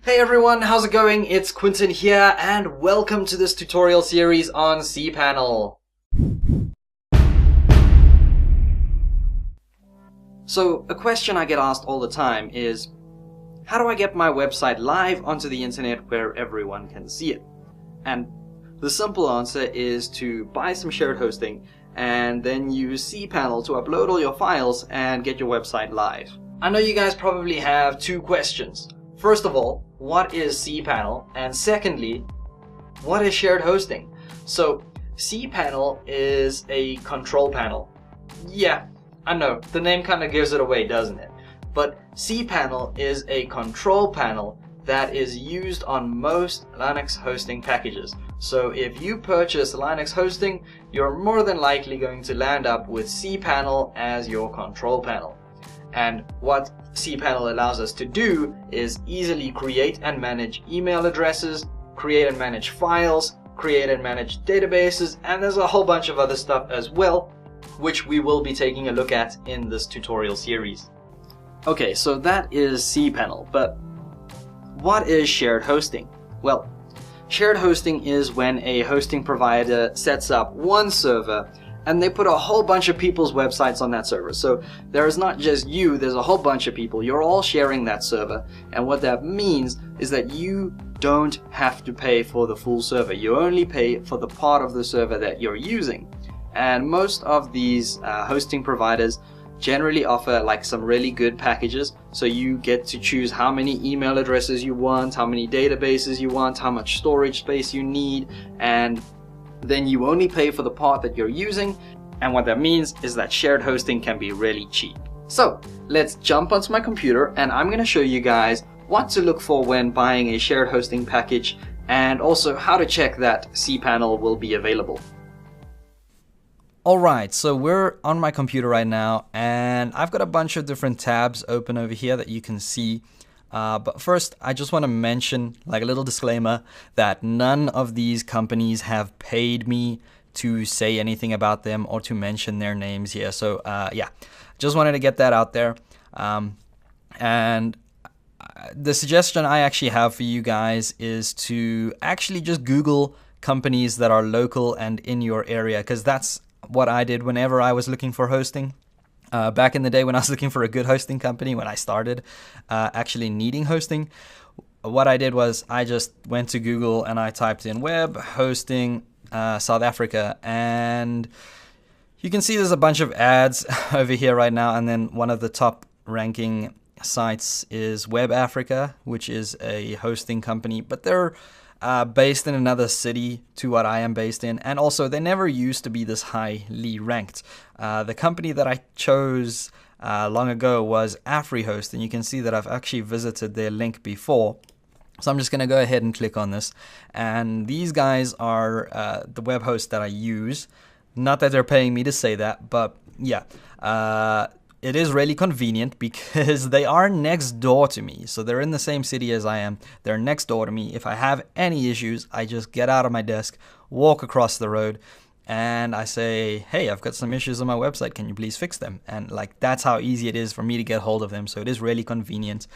Hey everyone, how's it going? It's Quinton here, and welcome to this tutorial series on cPanel. So, a question I get asked all the time is, how do I get my website live onto the internet where everyone can see it? And the simple answer is to buy some shared hosting and then use cPanel to upload all your files and get your website live. I know you guys probably have two questions. First of all, what is cPanel? And secondly, what is shared hosting? So, cPanel is a control panel. Yeah, I know, the name kind of gives it away, doesn't it? But cPanel is a control panel that is used on most Linux hosting packages. So if you purchase Linux hosting, you're more than likely going to land up with cPanel as your control panel. And what cPanel allows us to do is easily create and manage email addresses, create and manage files, create and manage databases, and there's a whole bunch of other stuff as well, which we will be taking a look at in this tutorial series. Okay, so that is cPanel, but what is shared hosting? Well, shared hosting is when a hosting provider sets up one server and they put a whole bunch of people's websites on that server. So there is not just you, there's a whole bunch of people. You're all sharing that server. And what that means is that you don't have to pay for the full server. You only pay for the part of the server that you're using. And most of these hosting providers generally offer like some really good packages. So you get to choose how many email addresses you want, how many databases you want, how much storage space you need, and then you only pay for the part that you're using. And what that means is that shared hosting can be really cheap. So let's jump onto my computer and I'm going to show you guys what to look for when buying a shared hosting package, and also how to check that cPanel will be available. Alright, so we're on my computer right now and I've got a bunch of different tabs open over here that you can see. But first, I just want to mention, like a little disclaimer, that none of these companies have paid me to say anything about them or to mention their names here. So yeah, just wanted to get that out there. And the suggestion I actually have for you guys is to actually just Google companies that are local and in your area, because that's what I did whenever I was looking for hosting. Back in the day when I was looking for a good hosting company, when I started actually needing hosting, what I did was I just went to Google and I typed in web hosting South Africa, and you can see there's a bunch of ads over here right now, and then one of the top ranking sites is Web Africa, which is a hosting company, but they're based in another city to what I am based in, and also they never used to be this highly ranked. The company that I chose long ago was AfriHost, and you can see that I've actually visited their link before. So I'm just going to go ahead and click on this, and these guys are the web host that I use. Not that they're paying me to say that, but yeah. It is really convenient because they are next door to me. So they're in the same city as I am. They're next door to me. If I have any issues, I just get out of my desk, walk across the road, and I say, hey, I've got some issues on my website. Can you please fix them? And like, that's how easy it is for me to get hold of them. So it is really convenient.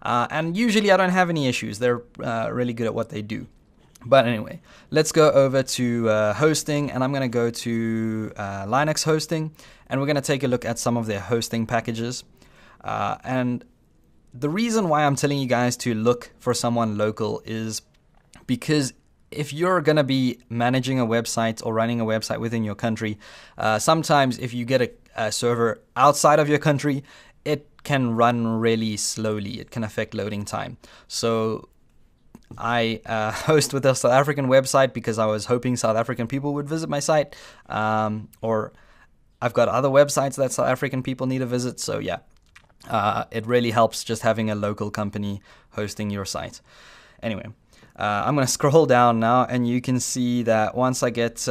And usually I don't have any issues. They're really good at what they do. But anyway, let's go over to hosting, and I'm going to go to Linux hosting, and we're going to take a look at some of their hosting packages. And the reason why I'm telling you guys to look for someone local is because if you're going to be managing a website or running a website within your country, sometimes if you get a server outside of your country, it can run really slowly. It can affect loading time. So I host with a South African website because I was hoping South African people would visit my site, or I've got other websites that South African people need to visit. So yeah, it really helps just having a local company hosting your site. Anyway, I'm going to scroll down now, and you can see that once I get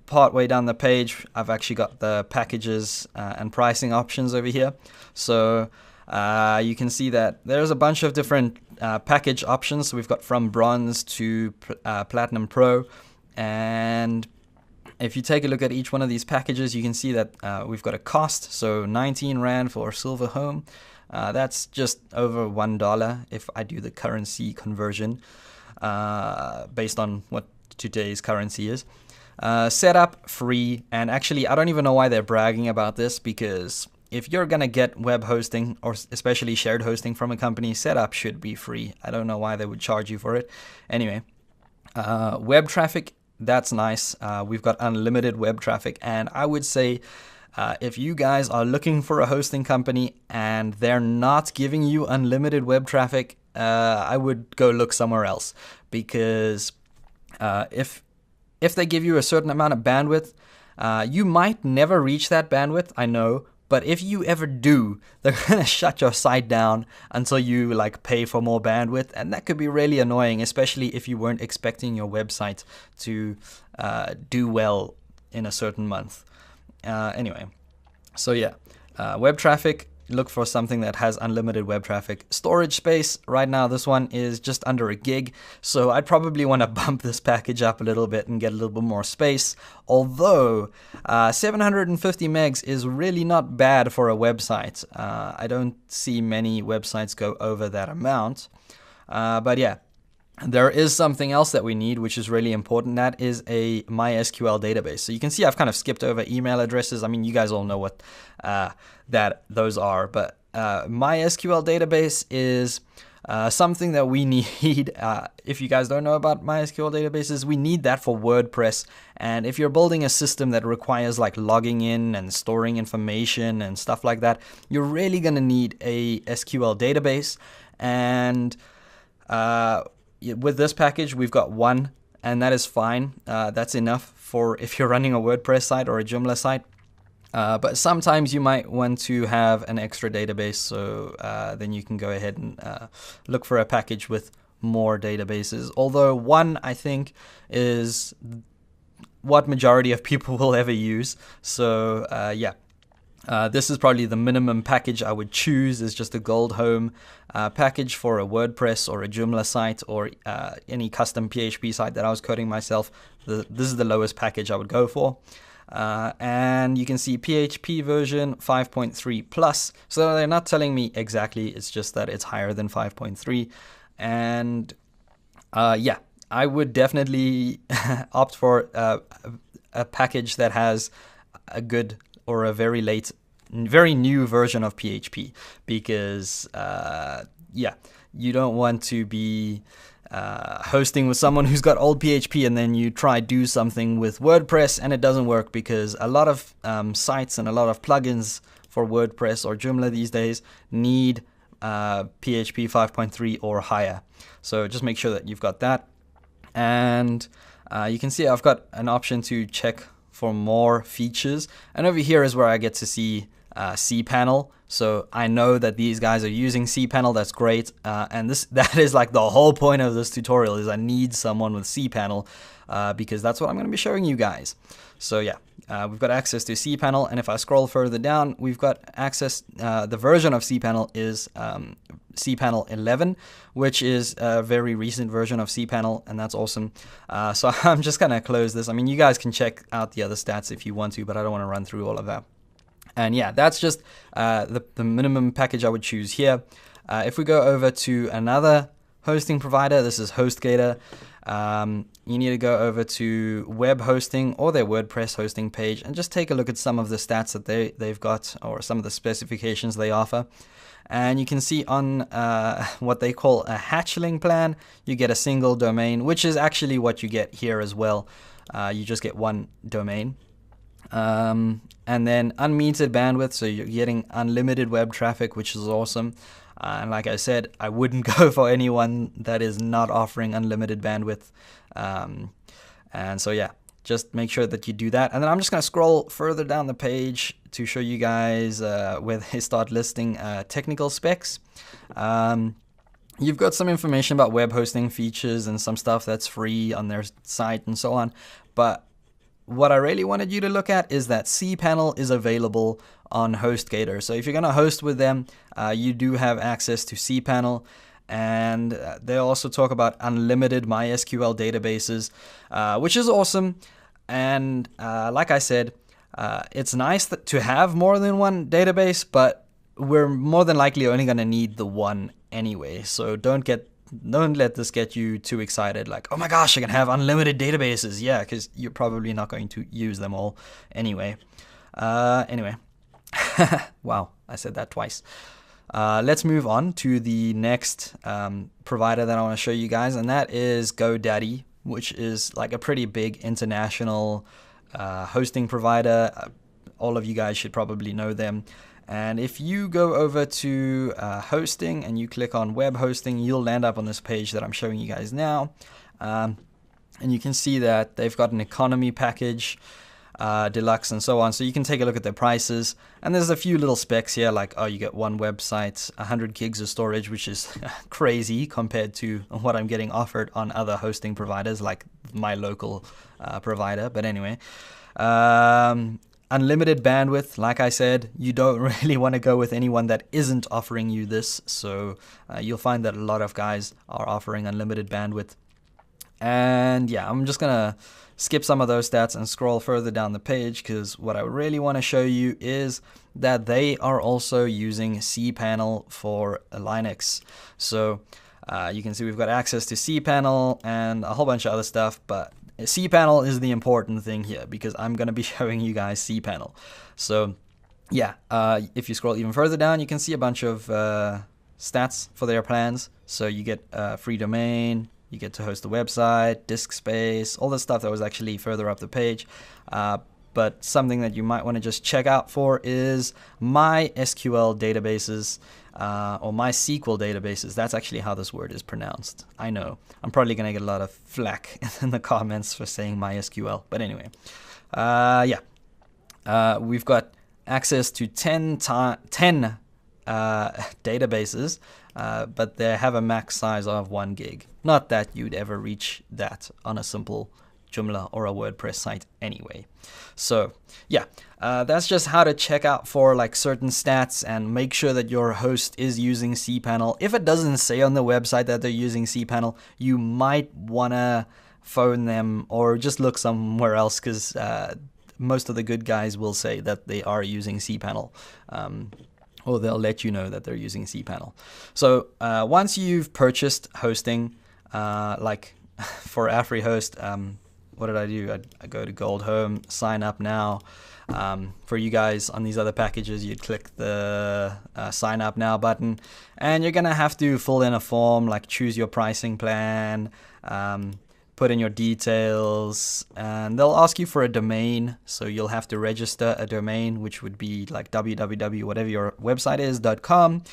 part way down the page, I've actually got the packages and pricing options over here. So you can see that there's a bunch of different package options. We've got from bronze to platinum pro, and if you take a look at each one of these packages, you can see that we've got a cost. So 19 Rand for silver home, That's just over $1 if I do the currency conversion based on what today's currency is. Setup free, and actually I don't even know why they're bragging about this, because if you're gonna get web hosting or especially shared hosting from a company, setup should be free. I don't know why they would charge you for it. Anyway, web traffic, that's nice. We've got unlimited web traffic, and I would say if you guys are looking for a hosting company and they're not giving you unlimited web traffic, I would go look somewhere else, because if they give you a certain amount of bandwidth, you might never reach that bandwidth, I know, but if you ever do, they're gonna shut your site down until you like pay for more bandwidth, and that could be really annoying, especially if you weren't expecting your website to do well in a certain month. Anyway, so yeah, web traffic, look for something that has unlimited web traffic. Storage space, right now this one is just under a gig, so I'd probably want to bump this package up a little bit and get a little bit more space, although 750 megs is really not bad for a website. I don't see many websites go over that amount, but yeah. There is something else that we need, which is really important. That is a MySQL database. So you can see I've kind of skipped over email addresses. I mean, you guys all know what those are, but MySQL database is something that we need. If you guys don't know about MySQL databases, we need that for WordPress. And if you're building a system that requires like logging in and storing information and stuff like that, you're really going to need a SQL database. And with this package, we've got one, and that is fine. That's enough for if you're running a WordPress site or a Joomla site. But sometimes you might want to have an extra database, so then you can go ahead and look for a package with more databases. Although one, I think, is what majority of people will ever use. So yeah. This is probably the minimum package I would choose, is just a Gold Home package for a WordPress or a Joomla site or any custom PHP site that I was coding myself. This is the lowest package I would go for. And you can see PHP version 5.3 plus. So they're not telling me exactly, it's just that it's higher than 5.3. And yeah, I would definitely opt for a package that has a good or a very new version of PHP, because yeah, you don't want to be hosting with someone who's got old PHP and then you try do something with WordPress and it doesn't work, because a lot of sites and a lot of plugins for WordPress or Joomla these days need PHP 5.3 or higher. So just make sure that you've got that. And you can see I've got an option to check for more features, and over here is where I get to see cPanel. So I know that these guys are using cPanel. That's great, and that is like the whole point of this tutorial, is I need someone with cPanel because that's what I'm going to be showing you guys. So yeah, we've got access to cPanel, and if I scroll further down, we've got access. The version of cPanel is cPanel 11, which is a very recent version of cPanel, and that's awesome. So I'm just gonna close this. I mean, you guys can check out the other stats if you want to, but I don't want to run through all of that. And yeah, that's just the minimum package I would choose here. If we go over to another hosting provider, this is HostGator. You need to go over to web hosting or their WordPress hosting page and just take a look at some of the stats that they've got, or some of the specifications they offer. And you can see on what they call a hatchling plan, you get a single domain, which is actually what you get here as well. You just get one domain. And then unmetered bandwidth, so you're getting unlimited web traffic, which is awesome. And like I said, I wouldn't go for anyone that is not offering unlimited bandwidth. And so yeah, just make sure that you do that. And then I'm just going to scroll further down the page to show you guys where they start listing technical specs. You've got some information about web hosting features and some stuff that's free on their site and so on. But what I really wanted you to look at is that cPanel is available on HostGator. So if you're going to host with them, you do have access to cPanel. And they also talk about unlimited MySQL databases, which is awesome. And like I said, it's nice to have more than one database, but we're more than likely only going to need the one anyway. So don't let this get you too excited, like, oh my gosh, I can have unlimited databases. Yeah, because you're probably not going to use them all anyway. Anyway, wow, I said that twice. Let's move on to the next provider that I want to show you guys, and that is GoDaddy, which is like a pretty big international hosting provider. All of you guys should probably know them. And if you go over to hosting and you click on web hosting, you'll land up on this page that I'm showing you guys now. And you can see that they've got an economy package, deluxe, and so on. So you can take a look at their prices. And there's a few little specs here, like, oh, you get one website, 100 gigs of storage, which is crazy compared to what I'm getting offered on other hosting providers, like my local provider. But anyway, unlimited bandwidth. Like I said, you don't really want to go with anyone that isn't offering you this. So you'll find that a lot of guys are offering unlimited bandwidth. And yeah, I'm just going to skip some of those stats and scroll further down the page, because what I really want to show you is that they are also using cPanel for Linux. So you can see we've got access to cPanel and a whole bunch of other stuff, but cPanel is the important thing here, because I'm going to be showing you guys cPanel. So yeah, if you scroll even further down, you can see a bunch of stats for their plans. So you get free domain, you get to host a website, disk space, all the stuff that was actually further up the page. But something that you might want to just check out for is MySQL databases, or MySQL databases. That's actually how this word is pronounced. I know. I'm probably going to get a lot of flack in the comments for saying MySQL. But anyway, we've got access to 10 databases, but they have a max size of 1 gig. Not that you'd ever reach that on a simple Joomla or a WordPress site anyway. So yeah, that's just how to check out for like certain stats and make sure that your host is using cPanel. If it doesn't say on the website that they're using cPanel, you might want to phone them or just look somewhere else, because most of the good guys will say that they are using cPanel. Or they'll let you know that they're using cPanel. So once you've purchased hosting, like for AfriHost, what did I do? I go to Gold Home, sign up now. For you guys on these other packages, you'd click the sign up now button, and you're gonna have to fill in a form, like choose your pricing plan, put in your details, and they'll ask you for a domain. So you'll have to register a domain, which would be like www, whatever your website is, .com,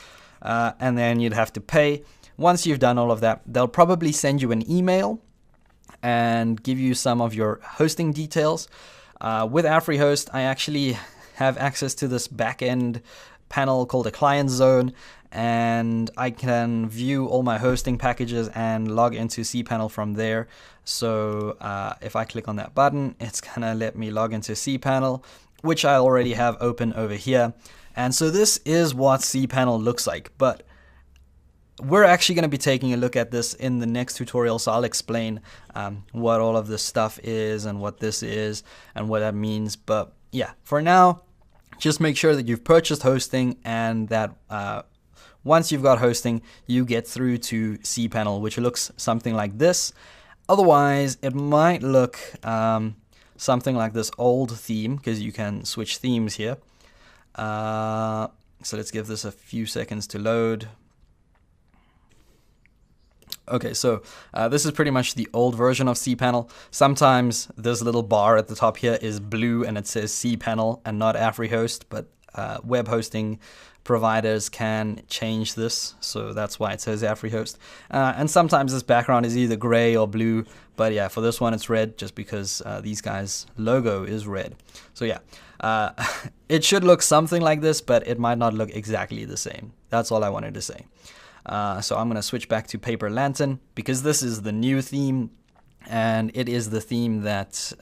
and then you'd have to pay. Once you've done all of that, they'll probably send you an email and give you some of your hosting details. With AfriHost, I actually have access to this backend panel called a client zone, and I can view all my hosting packages and log into cPanel from there. So if I click on that button, it's gonna let me log into cPanel, which I already have open over here. And so this is what cPanel looks like, but we're actually going to be taking a look at this in the next tutorial, so I'll explain what all of this stuff is and what this is and what that means. But yeah, for now, just make sure that you've purchased hosting, and that once you've got hosting, you get through to cPanel, which looks something like this. Otherwise, it might look something like this old theme, because you can switch themes here. So let's give this a few seconds to load. Okay, so this is pretty much the old version of cPanel. Sometimes this little bar at the top here is blue and it says cPanel and not AfriHost, but web hosting providers can change this, so that's why it says AfriHost. And sometimes this background is either gray or blue, but yeah, for this one it's red, just because these guys' logo is red. So yeah, it should look something like this, but it might not look exactly the same. That's all I wanted to say. So I'm going to switch back to Paper Lantern, because this is the new theme, and it is the theme that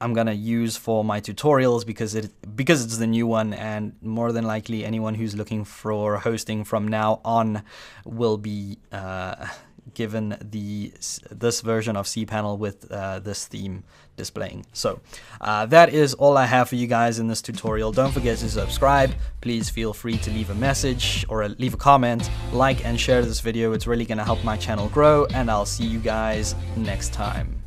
I'm going to use for my tutorials, because it's the new one, and more than likely anyone who's looking for hosting from now on will be given this version of cPanel with this theme displaying. So that is all I have for you guys in this tutorial. Don't forget to subscribe. Please feel free to leave a message or leave a comment, like and share this video. It's really going to help my channel grow, and I'll see you guys next time.